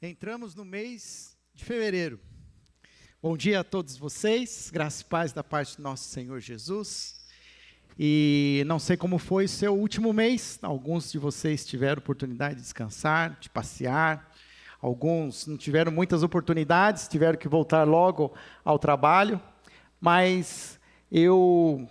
Entramos no mês de fevereiro. Bom dia a todos vocês, graça e paz da parte do nosso Senhor Jesus. E não sei como foi o seu último mês, alguns de vocês tiveram oportunidade de descansar, de passear, alguns não tiveram muitas oportunidades, tiveram que voltar logo ao trabalho, mas eu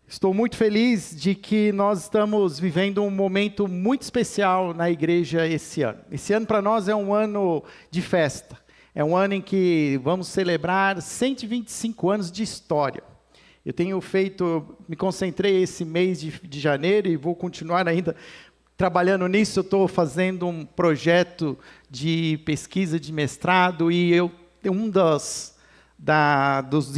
estou muito feliz de que nós estamos vivendo um momento muito especial na igreja esse ano. Esse ano para nós é um ano de festa. É um ano em que vamos celebrar 125 anos de história. Me concentrei esse mês de janeiro e vou continuar ainda trabalhando nisso. Eu estou fazendo um projeto de pesquisa de mestrado e um dos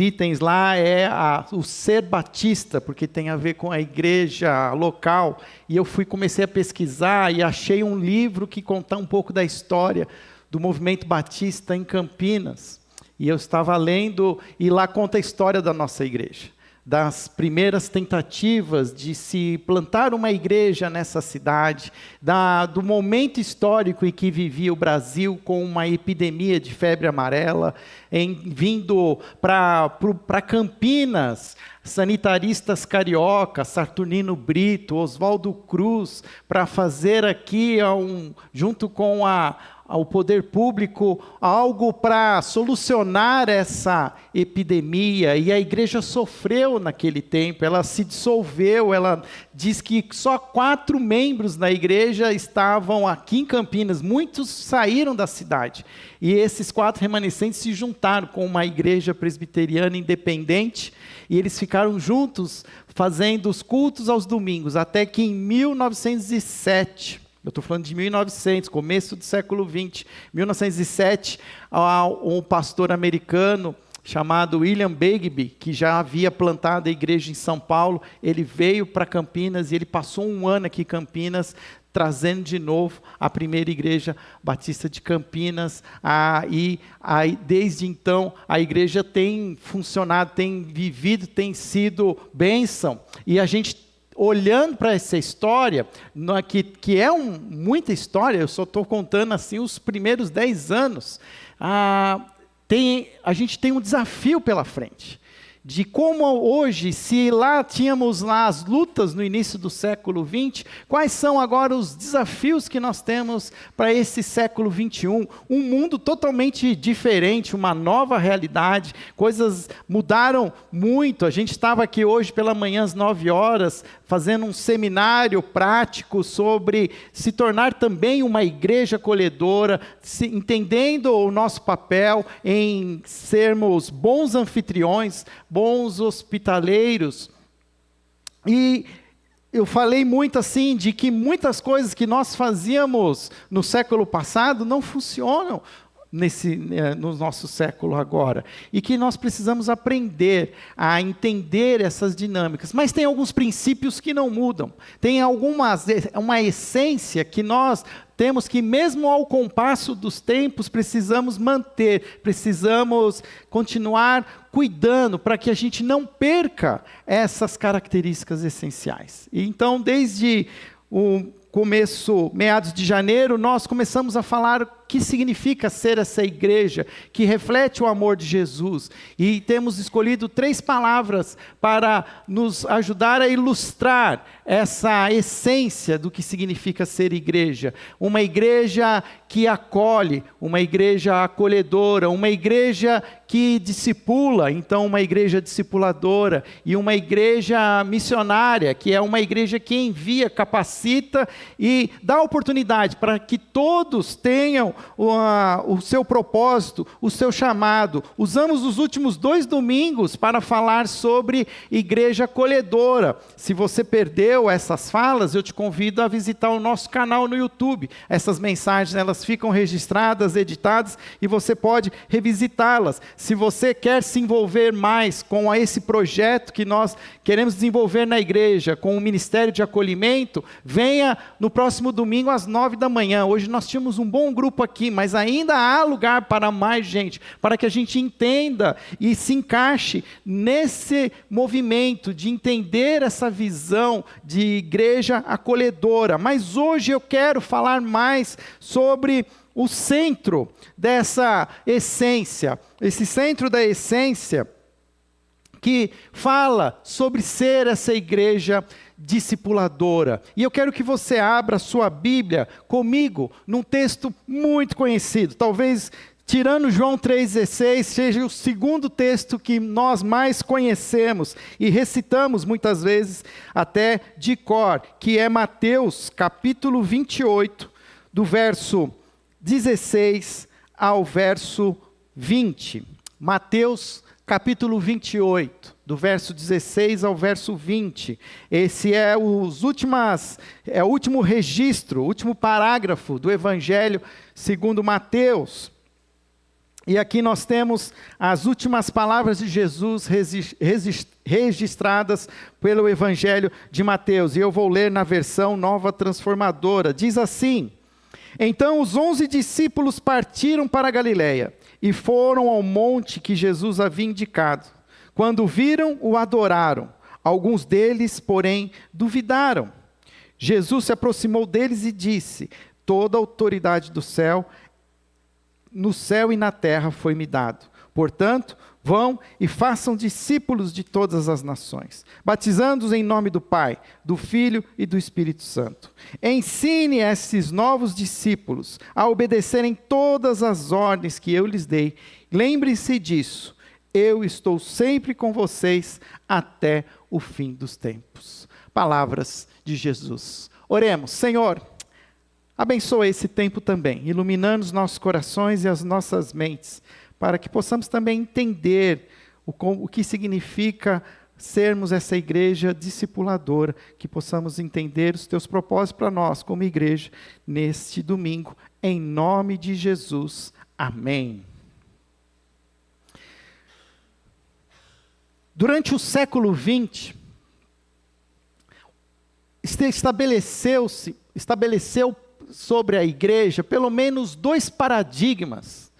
itens lá é o ser batista, porque tem a ver com a igreja local, e eu comecei a pesquisar e achei um livro que conta um pouco da história do movimento batista em Campinas, e eu estava lendo, e lá conta a história da nossa igreja, das primeiras tentativas de se plantar uma igreja nessa cidade, do momento histórico em que vivia o Brasil com uma epidemia de febre amarela, vindo para Campinas, sanitaristas carioca, Saturnino Brito, Oswaldo Cruz, para fazer aqui, junto com ao poder público, algo para solucionar essa epidemia, e a igreja sofreu naquele tempo, ela se dissolveu, ela diz que só 4 membros da igreja estavam aqui em Campinas, muitos saíram da cidade, e esses 4 remanescentes se juntaram com uma igreja presbiteriana independente, e eles ficaram juntos, fazendo os cultos aos domingos, até que em 1907, eu estou falando de 1900, começo do século XX, 1907, um pastor americano chamado William Begbie, que já havia plantado a igreja em São Paulo, ele veio para Campinas e ele passou um ano aqui em Campinas, trazendo de novo a primeira igreja batista de Campinas, e desde então a igreja tem funcionado, tem vivido, tem sido bênção, e a gente olhando para essa história, que é muita história, eu só estou contando assim os primeiros 10 anos, a gente tem um desafio pela frente, de como hoje, se lá tínhamos as lutas no início do século XX, quais são agora os desafios que nós temos para esse século XXI, um mundo totalmente diferente, uma nova realidade, coisas mudaram muito. A gente estava aqui hoje pela manhã às 9 horas, fazendo um seminário prático sobre se tornar também uma igreja acolhedora, entendendo o nosso papel em sermos bons anfitriões, bons hospitaleiros. E eu falei muito assim, de que muitas coisas que nós fazíamos no século passado não funcionam no nosso século agora, e que nós precisamos aprender a entender essas dinâmicas, mas tem alguns princípios que não mudam, tem uma essência que nós temos que, mesmo ao compasso dos tempos, precisamos manter, precisamos continuar cuidando para que a gente não perca essas características essenciais. E então, desde meados de janeiro, nós começamos a falar o que significa ser essa igreja que reflete o amor de Jesus. E temos escolhido 3 palavras para nos ajudar a ilustrar essa essência do que significa ser igreja. Uma igreja que acolhe, uma igreja acolhedora, uma igreja que discipula, então uma igreja discipuladora, e uma igreja missionária, que é uma igreja que envia, capacita e dá oportunidade para que todos tenham o seu propósito, o seu chamado. Usamos os últimos 2 domingos para falar sobre igreja acolhedora. Se você perdeu essas falas, eu te convido a visitar o nosso canal no YouTube. Essas mensagens, elas ficam registradas, editadas, e você pode revisitá-las. Se você quer se envolver mais com esse projeto que nós queremos desenvolver na igreja, com o Ministério de Acolhimento, venha no próximo domingo às 9 da manhã. Hoje nós tínhamos um bom grupo aqui, mas ainda há lugar para mais gente, para que a gente entenda e se encaixe nesse movimento de entender essa visão de igreja acolhedora. Mas hoje eu quero falar mais sobre o centro dessa essência, esse centro da essência que fala sobre ser essa igreja discipuladora. E eu quero que você abra a sua Bíblia comigo num texto muito conhecido, talvez tirando João 3,16, seja o segundo texto que nós mais conhecemos e recitamos muitas vezes até de cor, que é Mateus capítulo 28, do verso 16 ao verso 20. Mateus capítulo 28, do verso 16 ao verso 20. Esse é o último registro, o último parágrafo do Evangelho segundo Mateus. E aqui nós temos as últimas palavras de Jesus registradas pelo Evangelho de Mateus. E eu vou ler na versão Nova Transformadora. Diz assim: Então os 11 discípulos partiram para a Galileia e foram ao monte que Jesus havia indicado. Quando viram, o adoraram. Alguns deles, porém, duvidaram. Jesus se aproximou deles e disse: Toda a autoridade no céu e na terra foi-me dado. Portanto, vão e façam discípulos de todas as nações, batizando-os em nome do Pai, do Filho e do Espírito Santo. Ensine esses novos discípulos a obedecerem todas as ordens que eu lhes dei. Lembrem-se disso, eu estou sempre com vocês até o fim dos tempos. Palavras de Jesus. Oremos. Senhor, abençoa esse tempo também, iluminando os nossos corações e as nossas mentes, para que possamos também entender o que significa sermos essa igreja discipuladora, que possamos entender os teus propósitos para nós como igreja neste domingo, em nome de Jesus. Amém. Durante o século XX, estabeleceu sobre a igreja pelo menos 2 paradigmas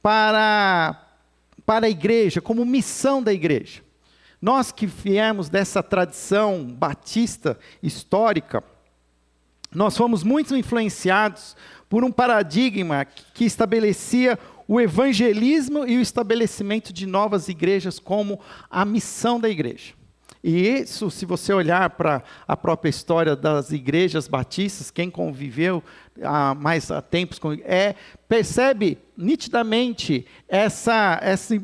para a igreja, como missão da igreja. Nós que viemos dessa tradição batista histórica, nós fomos muito influenciados por um paradigma que estabelecia o evangelismo e o estabelecimento de novas igrejas como a missão da igreja. E isso, se você olhar para a própria história das igrejas batistas, quem conviveu há tempos, percebe nitidamente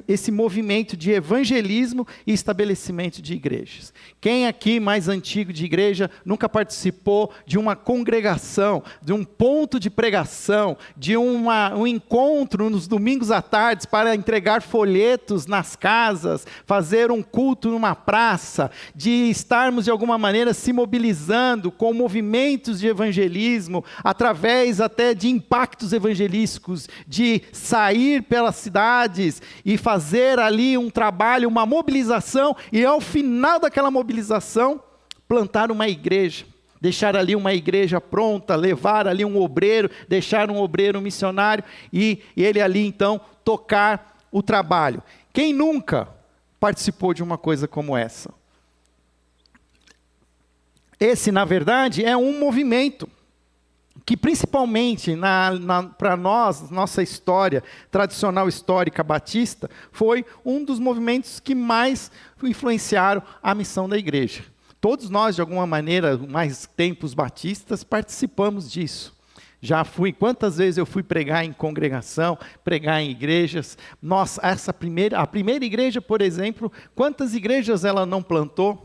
esse movimento de evangelismo e estabelecimento de igrejas. Quem aqui mais antigo de igreja nunca participou de uma congregação, de um ponto de pregação, de um encontro nos domingos à tarde para entregar folhetos nas casas, fazer um culto numa praça, de estarmos de alguma maneira se mobilizando com movimentos de evangelismo, através até de impactos evangelísticos, de sair pelas cidades e fazer ali um trabalho, uma mobilização, e ao final daquela mobilização, plantar uma igreja, deixar ali uma igreja pronta, levar ali um obreiro, deixar um obreiro missionário, e ele ali então tocar o trabalho. Quem nunca participou de uma coisa como essa? Esse, na verdade, é um movimento que principalmente para nós, nossa história tradicional histórica batista, foi um dos movimentos que mais influenciaram a missão da igreja. Todos nós, de alguma maneira, mais tempos batistas, participamos disso. Quantas vezes eu fui pregar em congregação, pregar em igrejas. Nossa, a primeira igreja, por exemplo, quantas igrejas ela não plantou?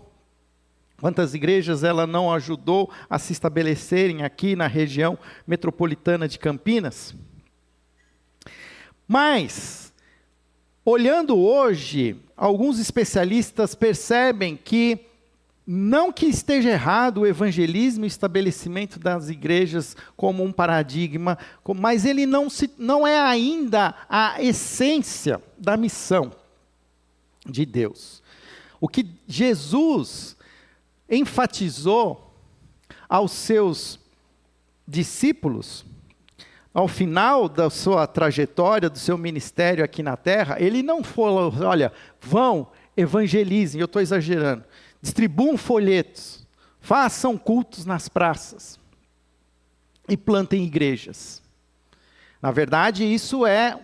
Quantas igrejas ela não ajudou a se estabelecerem aqui na região metropolitana de Campinas? Mas, olhando hoje, alguns especialistas percebem que, não que esteja errado o evangelismo e estabelecimento das igrejas como um paradigma, mas ele não é ainda a essência da missão de Deus. O que Jesus enfatizou aos seus discípulos, ao final da sua trajetória, do seu ministério aqui na terra, ele não falou: olha, vão, evangelizem, eu estou exagerando, distribuam folhetos, façam cultos nas praças e plantem igrejas. Na verdade, isso é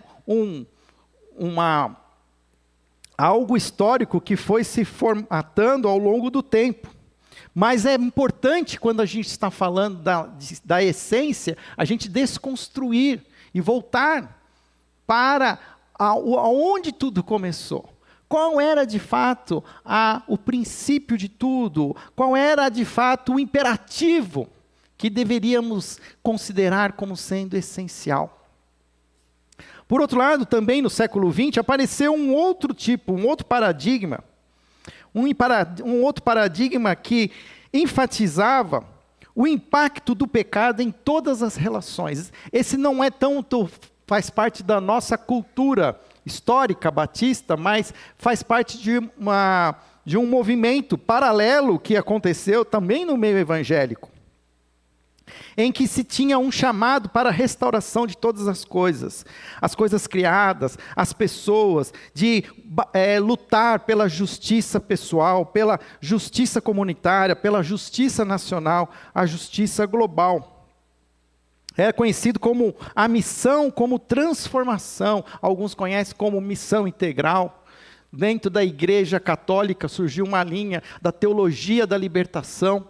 algo histórico que foi se formatando ao longo do tempo. Mas é importante, quando a gente está falando da essência, a gente desconstruir e voltar para aonde tudo começou. Qual era de fato o princípio de tudo? Qual era de fato o imperativo que deveríamos considerar como sendo essencial? Por outro lado, também no século XX, apareceu um outro paradigma, um outro paradigma que enfatizava o impacto do pecado em todas as relações. Esse não é tanto, faz parte da nossa cultura histórica batista, mas faz parte de um movimento paralelo que aconteceu também no meio evangélico, em que se tinha um chamado para a restauração de todas as coisas criadas, as pessoas, de lutar pela justiça pessoal, pela justiça comunitária, pela justiça nacional, a justiça global. É conhecido como a missão, como transformação. Alguns conhecem como missão integral. Dentro da Igreja Católica surgiu uma linha da teologia da libertação,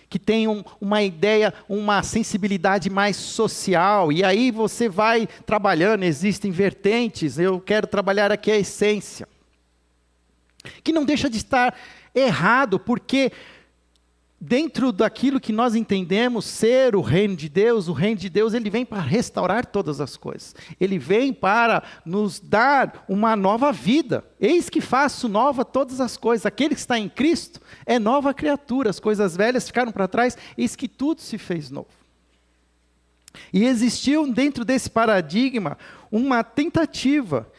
que tem uma ideia, uma sensibilidade mais social. E aí você vai trabalhando, existem vertentes. Eu quero trabalhar aqui a essência, que não deixa de estar errado, porque dentro daquilo que nós entendemos ser o reino de Deus ele vem para restaurar todas as coisas. Ele vem para nos dar uma nova vida. Eis que faço nova todas as coisas. Aquele que está em Cristo é nova criatura. As coisas velhas ficaram para trás, eis que tudo se fez novo. E existiu dentro desse paradigma uma tentativa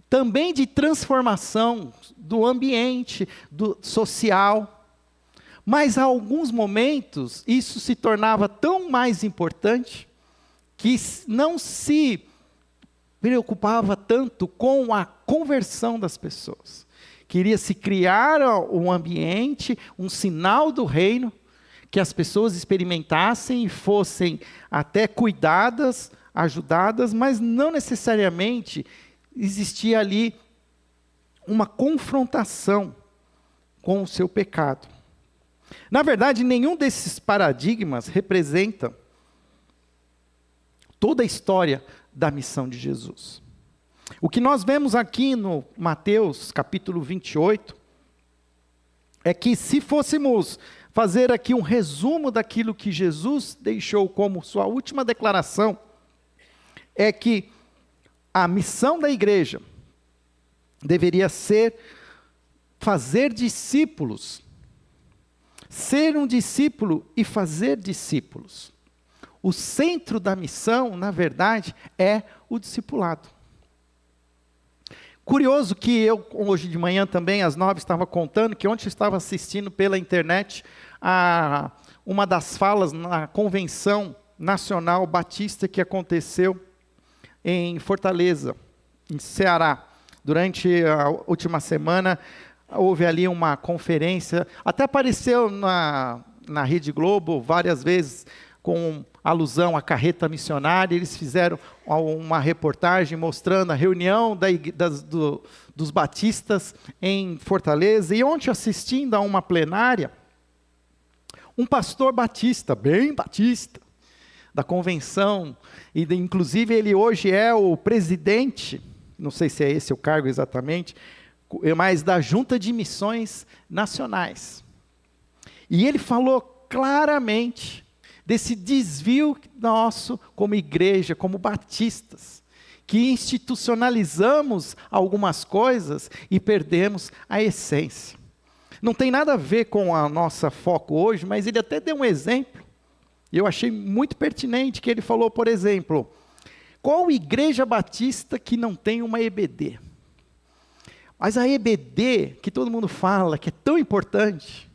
também de transformação do ambiente, do social. Mas, a alguns momentos, isso se tornava tão mais importante que não se preocupava tanto com a conversão das pessoas. Queria se criar um ambiente, um sinal do reino, que as pessoas experimentassem e fossem até cuidadas, ajudadas, mas não necessariamente existia ali uma confrontação com o seu pecado. Na verdade, nenhum desses paradigmas representa toda a história da missão de Jesus. O que nós vemos aqui no Mateus, capítulo 28, é que se fôssemos fazer aqui um resumo daquilo que Jesus deixou como sua última declaração, é que a missão da igreja deveria ser fazer discípulos. Ser um discípulo e fazer discípulos. O centro da missão, na verdade, é o discipulado. Curioso que eu, hoje de manhã também, às 9, estava contando que ontem eu estava assistindo pela internet a uma das falas na Convenção Nacional Batista que aconteceu em Fortaleza, em Ceará. Durante a última semana, houve ali uma conferência, até apareceu na Rede Globo várias vezes, com alusão à carreta missionária. Eles fizeram uma reportagem mostrando a reunião dos batistas em Fortaleza. E ontem, assistindo a uma plenária, um pastor batista, bem batista, da convenção, e inclusive ele hoje é o presidente, não sei se é esse o cargo exatamente, mas da Junta de Missões Nacionais. E ele falou claramente desse desvio nosso como igreja, como batistas, que institucionalizamos algumas coisas e perdemos a essência. Não tem nada a ver com a nossa foco hoje, mas ele até deu um exemplo, e eu achei muito pertinente, que ele falou, por exemplo, qual igreja batista que não tem uma EBD? Mas a EBD, que todo mundo fala, que é tão importante,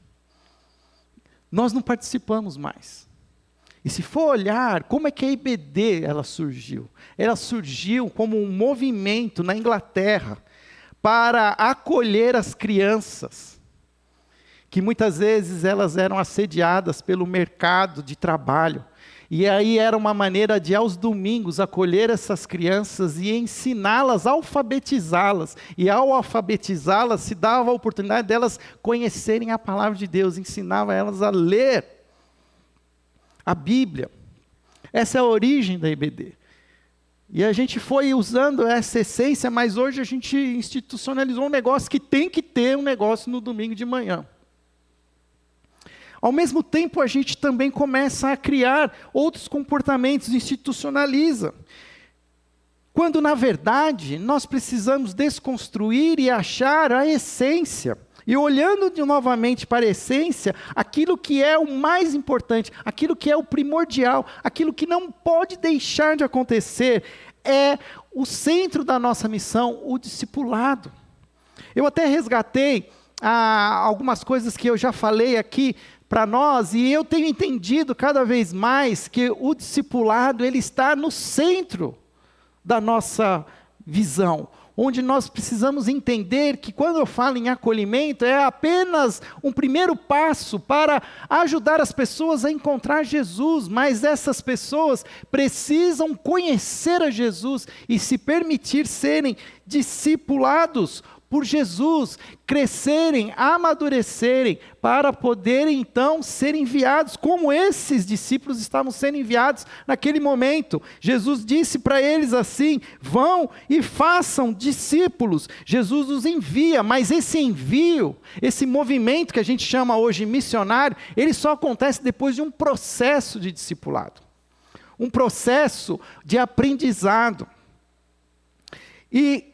nós não participamos mais. E se for olhar, como é que a EBD ela surgiu? Ela surgiu como um movimento na Inglaterra para acolher as crianças, que muitas vezes elas eram assediadas pelo mercado de trabalho. E aí era uma maneira de, aos domingos, acolher essas crianças e ensiná-las, alfabetizá-las. E ao alfabetizá-las, se dava a oportunidade delas conhecerem a palavra de Deus, ensinava elas a ler a Bíblia. Essa é a origem da IBD. E a gente foi usando essa essência, mas hoje a gente institucionalizou um negócio que tem que ter um negócio no domingo de manhã. Ao mesmo tempo, a gente também começa a criar outros comportamentos, institucionaliza. Quando, na verdade, nós precisamos desconstruir e achar a essência. E olhando novamente para a essência, aquilo que é o mais importante, aquilo que é o primordial, aquilo que não pode deixar de acontecer, é o centro da nossa missão, o discipulado. Eu até resgatei algumas coisas que eu já falei aqui para nós, e eu tenho entendido cada vez mais que o discipulado ele está no centro da nossa visão, onde nós precisamos entender que quando eu falo em acolhimento, é apenas um primeiro passo para ajudar as pessoas a encontrar Jesus, mas essas pessoas precisam conhecer a Jesus e se permitir serem discipulados por Jesus, crescerem, amadurecerem, para poderem então ser enviados, como esses discípulos estavam sendo enviados naquele momento. Jesus disse para eles assim: vão e façam discípulos. Jesus os envia, mas esse envio, esse movimento que a gente chama hoje missionário, ele só acontece depois de um processo de discipulado, um processo de aprendizado. E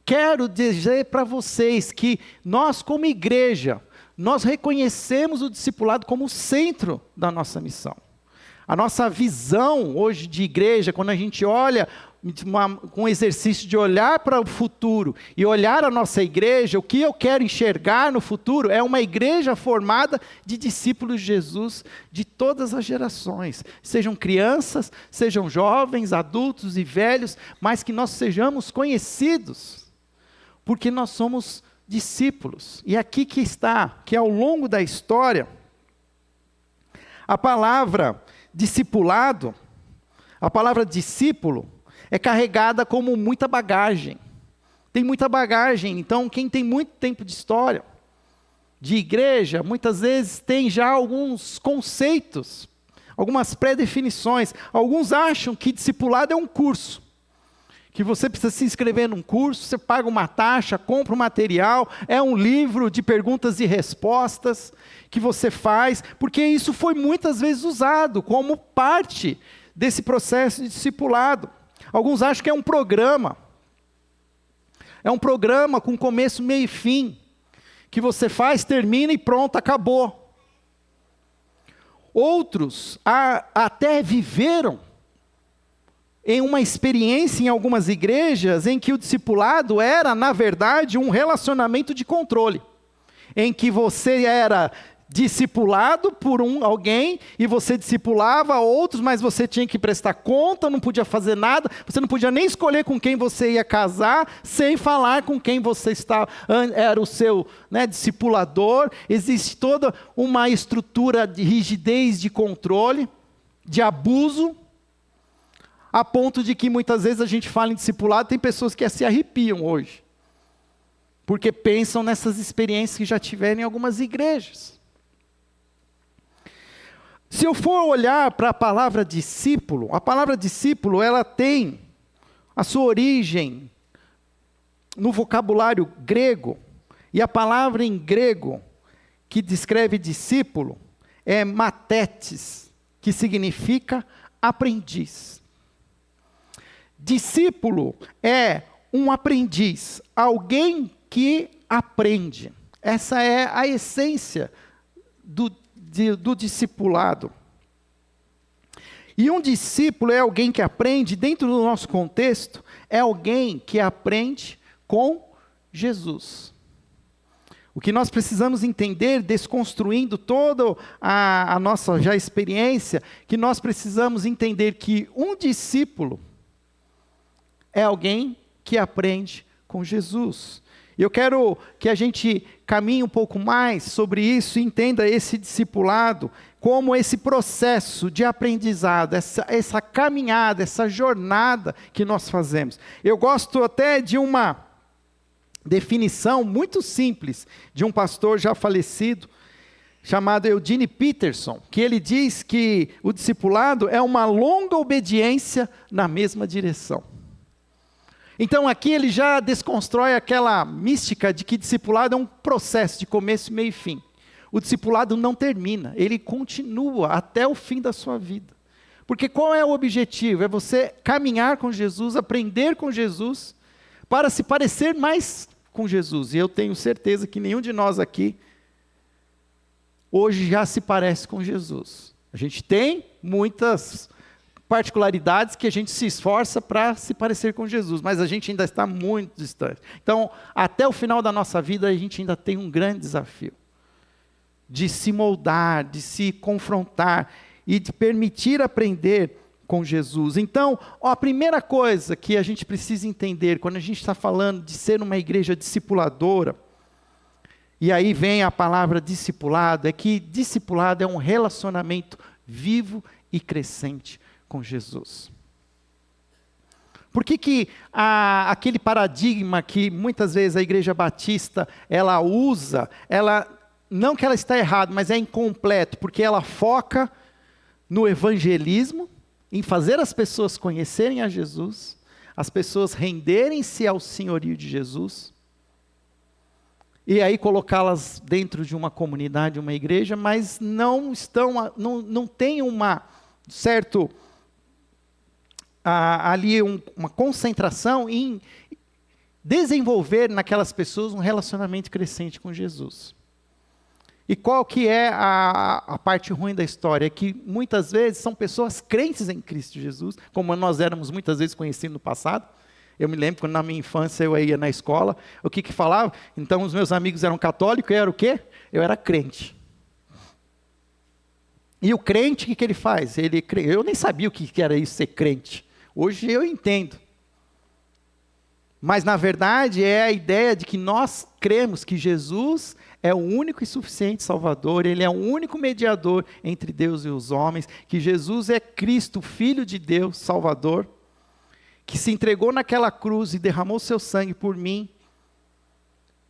quero dizer para vocês que nós, como igreja, nós reconhecemos o discipulado como o centro da nossa missão. A nossa visão hoje de igreja, quando a gente olha com um exercício de olhar para o futuro e olhar a nossa igreja, o que eu quero enxergar no futuro é uma igreja formada de discípulos de Jesus de todas as gerações. Sejam crianças, sejam jovens, adultos e velhos, mas que nós sejamos conhecidos, porque nós somos discípulos. E aqui que está, que ao longo da história, a palavra discipulado, a palavra discípulo, é carregada como muita bagagem. Tem muita bagagem, então quem tem muito tempo de história, de igreja, muitas vezes tem já alguns conceitos, algumas pré-definições. Alguns acham que discipulado é um curso, que você precisa se inscrever num curso, você paga uma taxa, compra um material, é um livro de perguntas e respostas que você faz, porque isso foi muitas vezes usado como parte desse processo de discipulado. Alguns acham que é um programa com começo, meio e fim, que você faz, termina e pronto, acabou. Outros até viveram em uma experiência em algumas igrejas em que o discipulado era, na verdade, um relacionamento de controle, em que você era discipulado por alguém e você discipulava outros, mas você tinha que prestar conta, não podia fazer nada, você não podia nem escolher com quem você ia casar, sem falar com quem você era o seu discipulador. Existe toda uma estrutura de rigidez, de controle, de abuso, a ponto de que muitas vezes a gente fala em discipulado, tem pessoas que se arrepiam hoje, porque pensam nessas experiências que já tiveram em algumas igrejas. Se eu for olhar para a palavra discípulo ela tem a sua origem no vocabulário grego, e a palavra em grego que descreve discípulo é mathetes, que significa aprendiz. Discípulo é um aprendiz, alguém que aprende. Essa é a essência do discipulado. E um discípulo é alguém que aprende, dentro do nosso contexto, é alguém que aprende com Jesus. O que nós precisamos entender, desconstruindo toda a nossa já experiência, que nós precisamos entender que um discípulo é alguém que aprende com Jesus. Eu quero que a gente caminhe um pouco mais sobre isso e entenda esse discipulado como esse processo de aprendizado, essa caminhada, essa jornada que nós fazemos. Eu gosto até de uma definição muito simples de um pastor já falecido, chamado Eugene Peterson, que ele diz que o discipulado é uma longa obediência na mesma direção. Então aqui ele já desconstrói aquela mística de que discipulado é um processo de começo, meio e fim. O discipulado não termina, ele continua até o fim da sua vida. Porque qual é o objetivo? É você caminhar com Jesus, aprender com Jesus, para se parecer mais com Jesus. E eu tenho certeza que nenhum de nós aqui hoje já se parece com Jesus. A gente tem muitas particularidades que a gente se esforça para se parecer com Jesus, mas a gente ainda está muito distante. Então, até o final da nossa vida, a gente ainda tem um grande desafio de se moldar, de se confrontar e de permitir aprender com Jesus. Então, a primeira coisa que a gente precisa entender, quando a gente está falando de ser uma igreja discipuladora, e aí vem a palavra discipulado, é que discipulado é um relacionamento vivo e crescente com Jesus. Por que aquele paradigma que muitas vezes a igreja batista ela usa, não que ela está errada, mas é incompleto, porque ela foca no evangelismo, em fazer as pessoas conhecerem a Jesus, as pessoas renderem-se ao senhorio de Jesus, e aí colocá-las dentro de uma comunidade, uma igreja, mas não tem uma certo ali uma concentração em desenvolver naquelas pessoas um relacionamento crescente com Jesus. E qual que é a parte ruim da história? É que muitas vezes são pessoas crentes em Cristo Jesus, como nós éramos muitas vezes conhecidos no passado. Eu me lembro quando na minha infância eu ia na escola, o que falava? Então os meus amigos eram católicos, eu era o quê? Eu era crente. E o crente, o que ele faz? Eu nem sabia o que era isso, ser crente. Hoje eu entendo. Mas na verdade é a ideia de que nós cremos que Jesus é o único e suficiente Salvador, Ele é o único mediador entre Deus e os homens, que Jesus é Cristo, Filho de Deus, Salvador, que se entregou naquela cruz e derramou seu sangue por mim,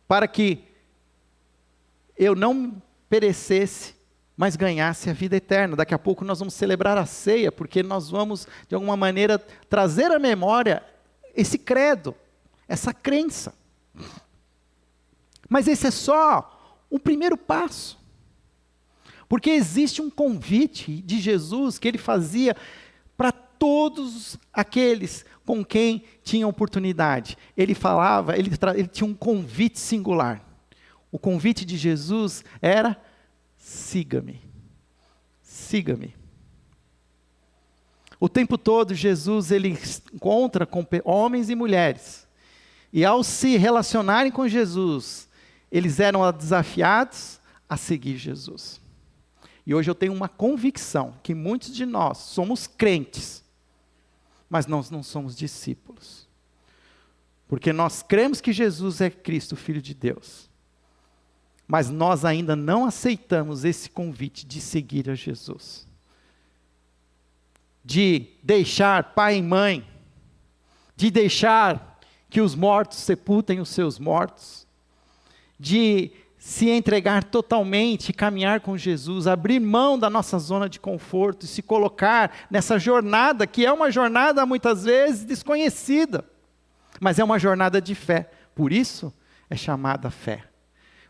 para que eu não perecesse, mas ganhasse a vida eterna. Daqui a pouco nós vamos celebrar a ceia, porque nós vamos, de alguma maneira, trazer à memória esse credo, essa crença. Mas esse é só o primeiro passo. Porque existe um convite de Jesus que Ele fazia para todos aqueles com quem tinha oportunidade. Ele falava, ele tinha um convite singular. O convite de Jesus era: siga-me, siga-me. O tempo todo Jesus ele encontra com homens e mulheres, e ao se relacionarem com Jesus, eles eram desafiados a seguir Jesus. E hoje eu tenho uma convicção que muitos de nós somos crentes, mas nós não somos discípulos. Porque nós cremos que Jesus é Cristo, Filho de Deus. Mas nós ainda não aceitamos esse convite de seguir a Jesus. De deixar pai e mãe, de deixar que os mortos sepultem os seus mortos, de se entregar totalmente, caminhar com Jesus, abrir mão da nossa zona de conforto e se colocar nessa jornada, que é uma jornada muitas vezes desconhecida, mas é uma jornada de fé. Por isso é chamada fé.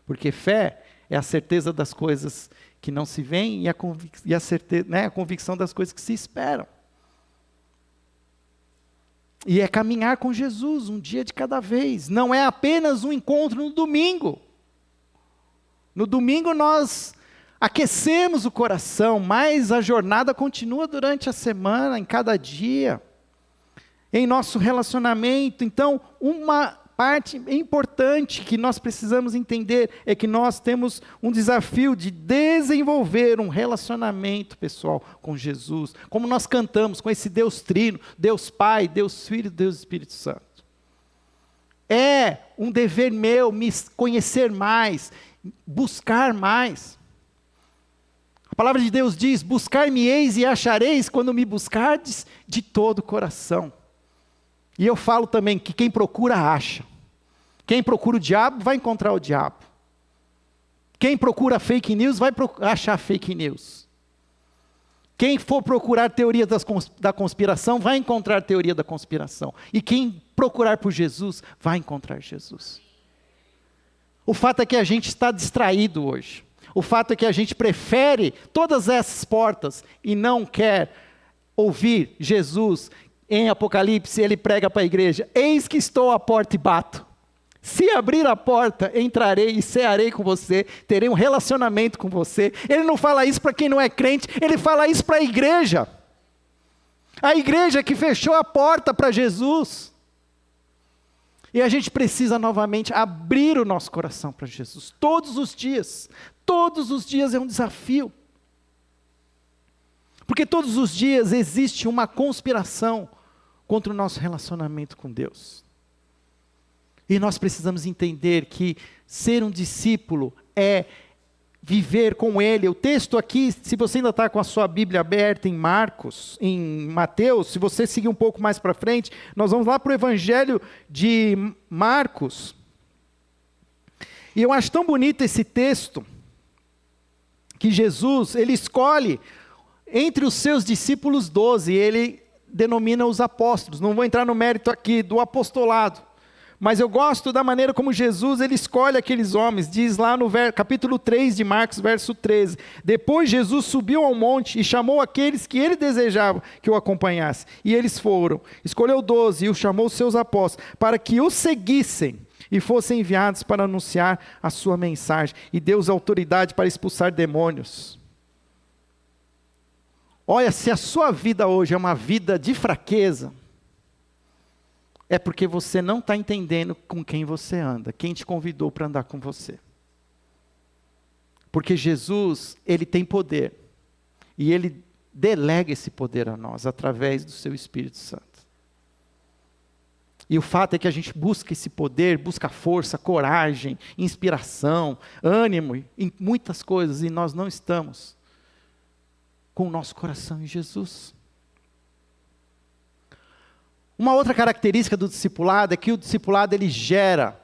Porque fé é a certeza das coisas que não se veem e a convicção das coisas que se esperam. E é caminhar com Jesus um dia de cada vez. Não é apenas um encontro no domingo. No domingo nós aquecemos o coração, mas a jornada continua durante a semana, em cada dia, em nosso relacionamento. Então, uma parte importante que nós precisamos entender é que nós temos um desafio de desenvolver um relacionamento pessoal com Jesus, como nós cantamos, com esse Deus Trino, Deus Pai, Deus Filho, Deus Espírito Santo. É um dever meu me conhecer mais, buscar mais. A palavra de Deus diz: buscar-me-eis e achareis quando me buscardes de todo o coração. E eu falo também que quem procura, acha. Quem procura o diabo, vai encontrar o diabo. Quem procura fake news, vai achar fake news. Quem for procurar teoria da conspiração, vai encontrar teoria da conspiração. E quem procurar por Jesus, vai encontrar Jesus. O fato é que a gente está distraído hoje. O fato é que a gente prefere todas essas portas e não quer ouvir Jesus. Em Apocalipse, ele prega para a igreja: eis que estou à porta e bato. Se abrir a porta, entrarei e cearei com você, terei um relacionamento com você. Ele não fala isso para quem não é crente, ele fala isso para a igreja. A igreja que fechou a porta para Jesus. E a gente precisa novamente abrir o nosso coração para Jesus, todos os dias. Todos os dias é um desafio. Porque todos os dias existe uma conspiração contra o nosso relacionamento com Deus. E nós precisamos entender que ser um discípulo é viver com Ele. O texto aqui, se você ainda está com a sua Bíblia aberta em Mateus, se você seguir um pouco mais para frente, nós vamos lá para o Evangelho de Marcos. E eu acho tão bonito esse texto, que Jesus, ele escolhe entre os seus discípulos 12, ele denomina os apóstolos. Não vou entrar no mérito aqui do apostolado, mas eu gosto da maneira como Jesus, ele escolhe aqueles homens. Diz lá no capítulo 3 de Marcos, verso 13, depois Jesus subiu ao monte e chamou aqueles que ele desejava que o acompanhasse, e eles foram, escolheu 12 e os chamou seus apóstolos, para que o seguissem, e fossem enviados para anunciar a sua mensagem, e deu-os autoridade para expulsar demônios. Olha, se a sua vida hoje é uma vida de fraqueza, é porque você não está entendendo com quem você anda, quem te convidou para andar com você. Porque Jesus, ele tem poder, e ele delega esse poder a nós, através do seu Espírito Santo. E o fato é que a gente busca esse poder, busca força, coragem, inspiração, ânimo, em muitas coisas, e nós não estamos com o nosso coração em Jesus. Uma outra característica do discipulado é que o discipulado ele gera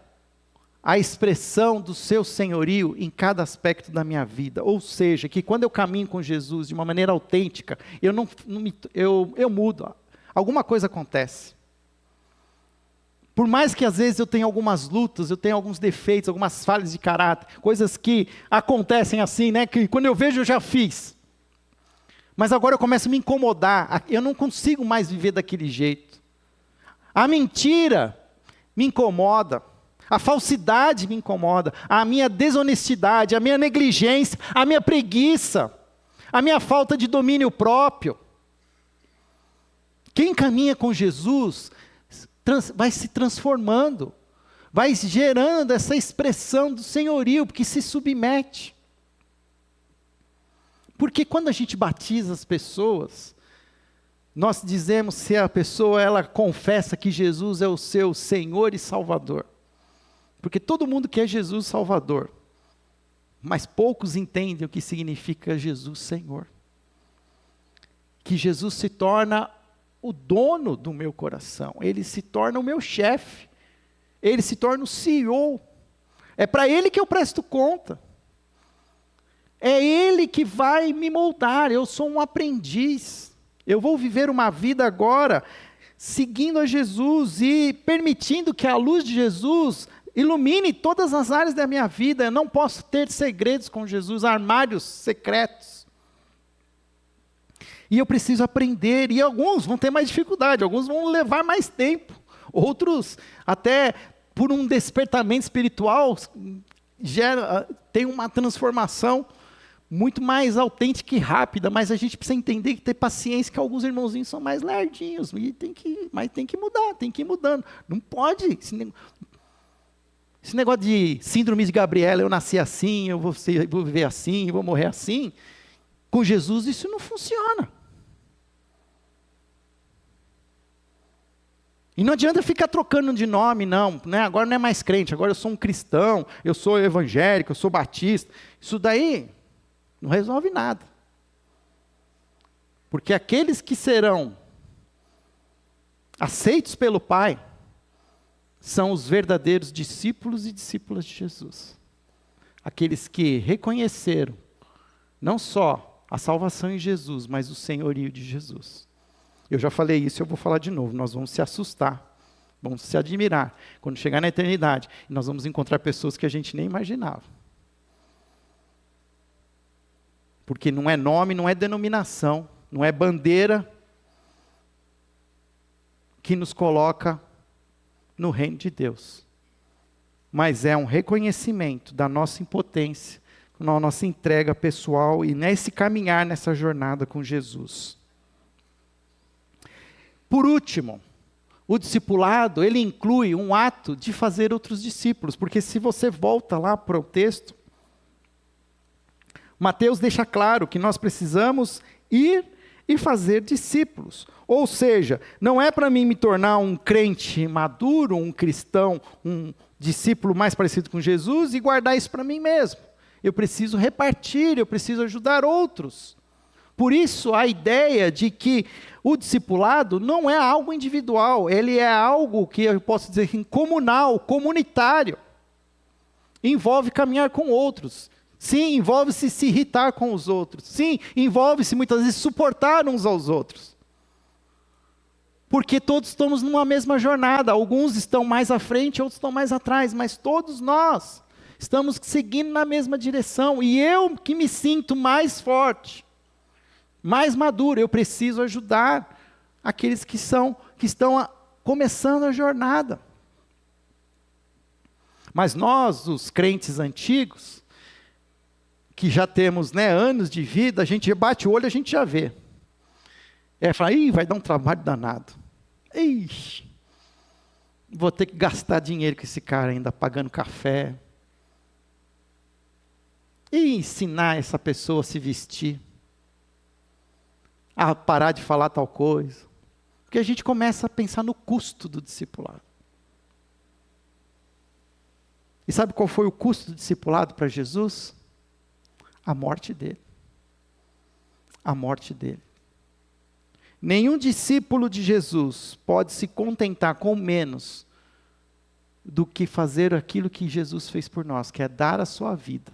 a expressão do seu senhorio em cada aspecto da minha vida. Ou seja, que quando eu caminho com Jesus de uma maneira autêntica, eu mudo, alguma coisa acontece. Por mais que às vezes eu tenha algumas lutas, eu tenha alguns defeitos, algumas falhas de caráter, coisas que acontecem assim, né, que quando eu vejo eu já fiz. Mas agora eu começo a me incomodar, eu não consigo mais viver daquele jeito. A mentira me incomoda, a falsidade me incomoda, a minha desonestidade, a minha negligência, a minha preguiça, a minha falta de domínio próprio. Quem caminha com Jesus vai se transformando, vai gerando essa expressão do senhorio, porque se submete. Porque quando a gente batiza as pessoas, nós dizemos se a pessoa ela confessa que Jesus é o seu Senhor e Salvador. Porque todo mundo quer Jesus Salvador, mas poucos entendem o que significa Jesus Senhor. Que Jesus se torna o dono do meu coração, ele se torna o meu chefe, ele se torna o CEO, é para ele que eu presto conta, é ele que vai me moldar, eu sou um aprendiz, eu vou viver uma vida agora, seguindo a Jesus e permitindo que a luz de Jesus ilumine todas as áreas da minha vida. Eu não posso ter segredos com Jesus, armários secretos. E eu preciso aprender, e alguns vão ter mais dificuldade, alguns vão levar mais tempo, outros até por um despertamento espiritual, tem uma transformação muito mais autêntica e rápida, mas a gente precisa entender que ter paciência, que alguns irmãozinhos são mais lerdinhos, mas tem que mudar, tem que ir mudando, não pode, esse negócio de síndrome de Gabriela, eu nasci assim, eu vou viver assim, eu vou morrer assim, com Jesus isso não funciona. E não adianta ficar trocando de nome, não, né? Agora não é mais crente, agora eu sou um cristão, eu sou evangélico, eu sou batista. Isso daí não resolve nada. Porque aqueles que serão aceitos pelo Pai são os verdadeiros discípulos e discípulas de Jesus. Aqueles que reconheceram não só a salvação em Jesus, mas o senhorio de Jesus. Eu já falei isso, eu vou falar de novo. Nós vamos se assustar, vamos se admirar. Quando chegar na eternidade, nós vamos encontrar pessoas que a gente nem imaginava. Porque não é nome, não é denominação, não é bandeira que nos coloca no reino de Deus. Mas é um reconhecimento da nossa impotência, na nossa entrega pessoal e nesse caminhar, nessa jornada com Jesus. Por último, o discipulado, ele inclui um ato de fazer outros discípulos, porque se você volta lá para o texto, Mateus deixa claro que nós precisamos ir e fazer discípulos. Ou seja, não é para mim me tornar um crente maduro, um cristão, um discípulo mais parecido com Jesus e guardar isso para mim mesmo. Eu preciso repartir, eu preciso ajudar outros. Por isso, a ideia de que o discipulado não é algo individual, ele é algo que eu posso dizer assim, comunal, comunitário. Envolve caminhar com outros. Sim, envolve-se se irritar com os outros. Sim, envolve-se muitas vezes suportar uns aos outros. Porque todos estamos numa mesma jornada. Alguns estão mais à frente, outros estão mais atrás. Mas todos nós estamos seguindo na mesma direção. E eu que me sinto mais forte, mais maduro, eu preciso ajudar aqueles que estão começando a jornada. Mas nós, os crentes antigos, que já temos anos de vida, a gente bate o olho, a gente já vê. Fala, vai dar um trabalho danado. Ixi, vou ter que gastar dinheiro com esse cara ainda, pagando café. E ensinar essa pessoa a se vestir. A parar de falar tal coisa. Porque a gente começa a pensar no custo do discipulado. E sabe qual foi o custo do discipulado para Jesus? A morte dele. A morte dele. Nenhum discípulo de Jesus pode se contentar com menos do que fazer aquilo que Jesus fez por nós, que é dar a sua vida.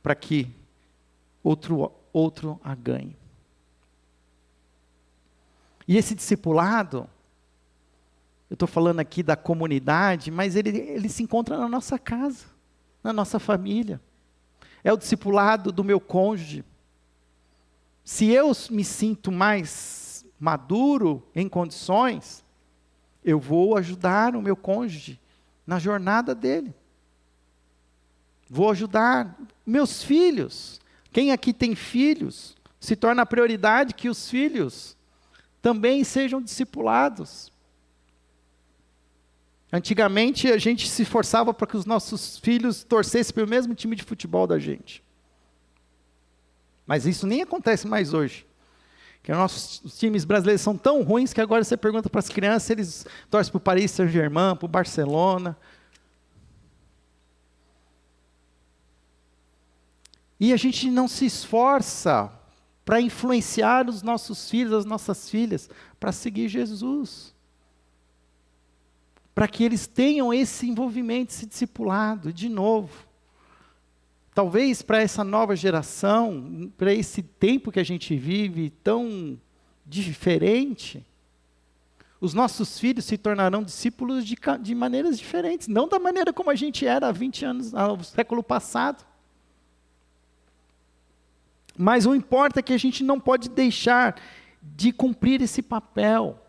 Para que outro a ganhe. E esse discipulado, eu estou falando aqui da comunidade, mas ele se encontra na nossa casa, na nossa família. É o discipulado do meu cônjuge. Se eu me sinto mais maduro, em condições, eu vou ajudar o meu cônjuge na jornada dele. Vou ajudar meus filhos. Quem aqui tem filhos, se torna a prioridade que os filhos também sejam discipulados. Antigamente a gente se esforçava para que os nossos filhos torcessem pelo mesmo time de futebol da gente. Mas isso nem acontece mais hoje. Porque os times brasileiros são tão ruins que agora você pergunta para as crianças, eles torcem para o Paris Saint-Germain, para o Barcelona. E a gente não se esforça para influenciar os nossos filhos, as nossas filhas, para seguir Jesus. Para que eles tenham esse envolvimento, esse discipulado, de novo. Talvez para essa nova geração, para esse tempo que a gente vive tão diferente, os nossos filhos se tornarão discípulos de maneiras diferentes, não da maneira como a gente era há 20 anos, no século passado. Mas o importa é que a gente não pode deixar de cumprir esse papel,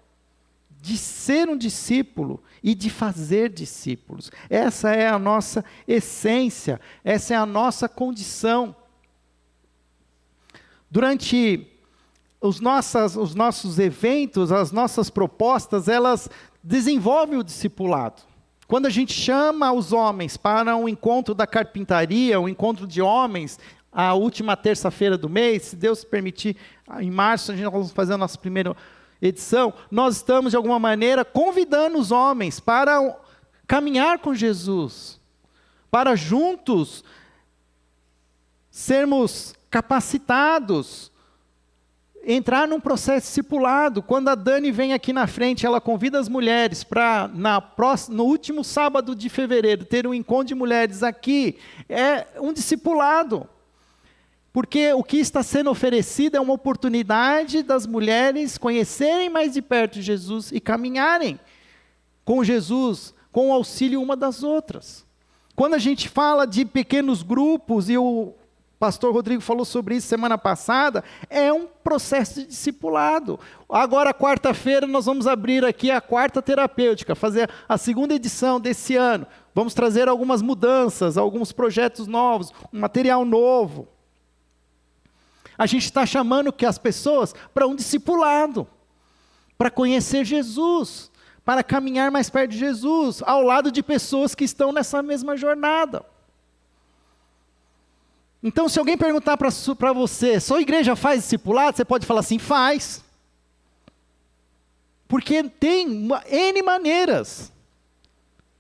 de ser um discípulo e de fazer discípulos. Essa é a nossa essência, essa é a nossa condição. Durante os nossos eventos, as nossas propostas, elas desenvolvem o discipulado. Quando a gente chama os homens para um encontro da carpintaria, um encontro de homens, a última terça-feira do mês, se Deus permitir, em março, a gente vai fazer o nosso primeiro edição, nós estamos de alguma maneira convidando os homens para caminhar com Jesus, para juntos sermos capacitados, entrar num processo discipulado. Quando a Dani vem aqui na frente, ela convida as mulheres para, no último sábado de fevereiro, ter um encontro de mulheres aqui. É um discipulado. Porque o que está sendo oferecido é uma oportunidade das mulheres conhecerem mais de perto Jesus e caminharem com Jesus, com o auxílio uma das outras. Quando a gente fala de pequenos grupos, e o pastor Rodrigo falou sobre isso semana passada, é um processo de discipulado. Agora, quarta-feira, nós vamos abrir aqui a quarta terapêutica, fazer a segunda edição desse ano. Vamos trazer algumas mudanças, alguns projetos novos, um material novo. A gente está chamando que as pessoas para um discipulado, para conhecer Jesus, para caminhar mais perto de Jesus, ao lado de pessoas que estão nessa mesma jornada. Então, se alguém perguntar para você, sua igreja faz discipulado? Você pode falar assim, faz. Porque tem N maneiras.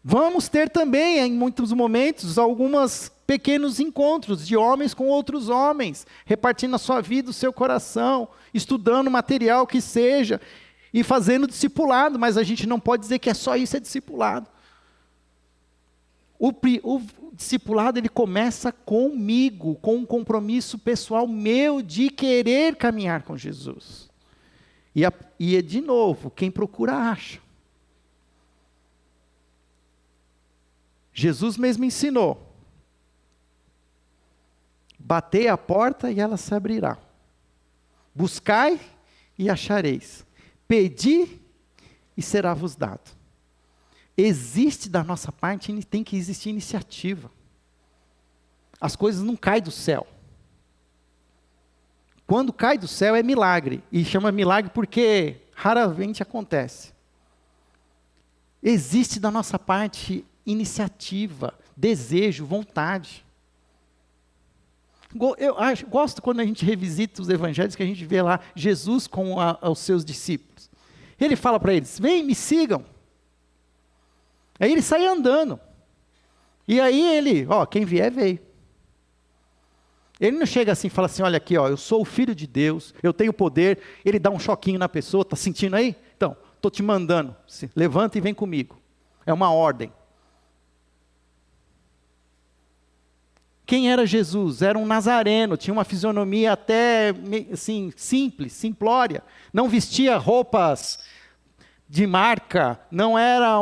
Vamos ter também, em muitos momentos, alguns pequenos encontros de homens com outros homens, repartindo a sua vida, o seu coração, estudando material que seja, e fazendo discipulado, mas a gente não pode dizer que é só isso, é discipulado. O discipulado, ele começa comigo, com um compromisso pessoal meu de querer caminhar com Jesus. E de novo, quem procura acha. Jesus mesmo ensinou: batei a porta e ela se abrirá. Buscai e achareis. Pedi e será vos dado. Existe da nossa parte, tem que existir iniciativa. As coisas não caem do céu. Quando cai do céu é milagre. E chama milagre porque raramente acontece. Existe da nossa parte iniciativa, desejo, vontade. Gosto quando a gente revisita os evangelhos, que a gente vê lá Jesus com os seus discípulos. Ele fala para eles, vem, me sigam. Aí ele sai andando. E aí ele, quem vier, veio. Ele não chega assim e fala assim, olha aqui, eu sou o filho de Deus, eu tenho poder. Ele dá um choquinho na pessoa, está sentindo aí? Então, estou te mandando, levanta e vem comigo. É uma ordem. Quem era Jesus? Era um nazareno, tinha uma fisionomia até assim, simples, simplória. Não vestia roupas de marca, não era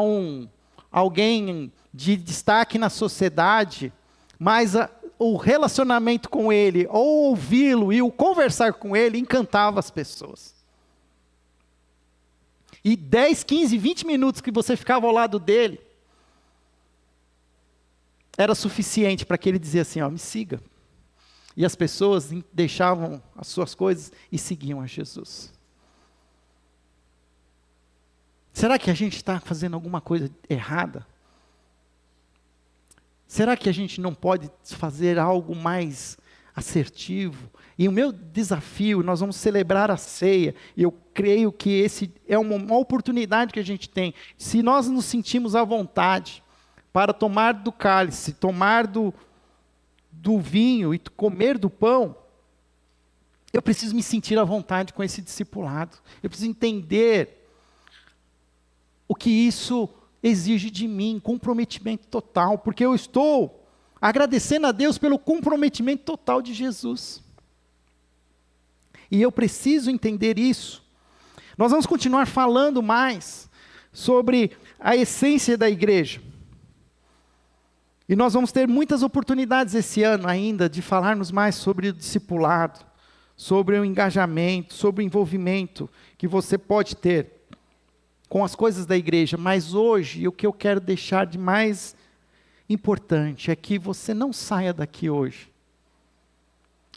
alguém de destaque na sociedade, mas o relacionamento com ele, ou ouvi-lo e o conversar com ele, encantava as pessoas. E 10, 15, 20 minutos que você ficava ao lado dele, era suficiente para que ele dizia assim, me siga. E as pessoas deixavam as suas coisas e seguiam a Jesus. Será que a gente está fazendo alguma coisa errada? Será que a gente não pode fazer algo mais assertivo? E o meu desafio, nós vamos celebrar a ceia, e eu creio que esse é uma oportunidade que a gente tem. Se nós nos sentimos à vontade para tomar do cálice, tomar do vinho e comer do pão, eu preciso me sentir à vontade com esse discipulado. Eu preciso entender o que isso exige de mim, comprometimento total, porque eu estou agradecendo a Deus pelo comprometimento total de Jesus. E eu preciso entender isso. Nós vamos continuar falando mais sobre a essência da igreja. E nós vamos ter muitas oportunidades esse ano ainda de falarmos mais sobre o discipulado, sobre o engajamento, sobre o envolvimento que você pode ter com as coisas da igreja. Mas hoje, o que eu quero deixar de mais importante é que você não saia daqui hoje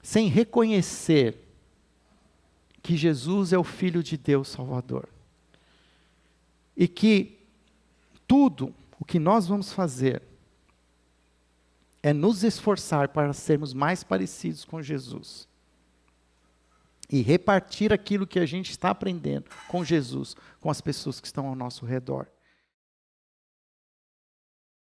sem reconhecer que Jesus é o Filho de Deus Salvador. E que tudo o que nós vamos fazer é nos esforçar para sermos mais parecidos com Jesus. e repartir aquilo que a gente está aprendendo com Jesus, com as pessoas que estão ao nosso redor.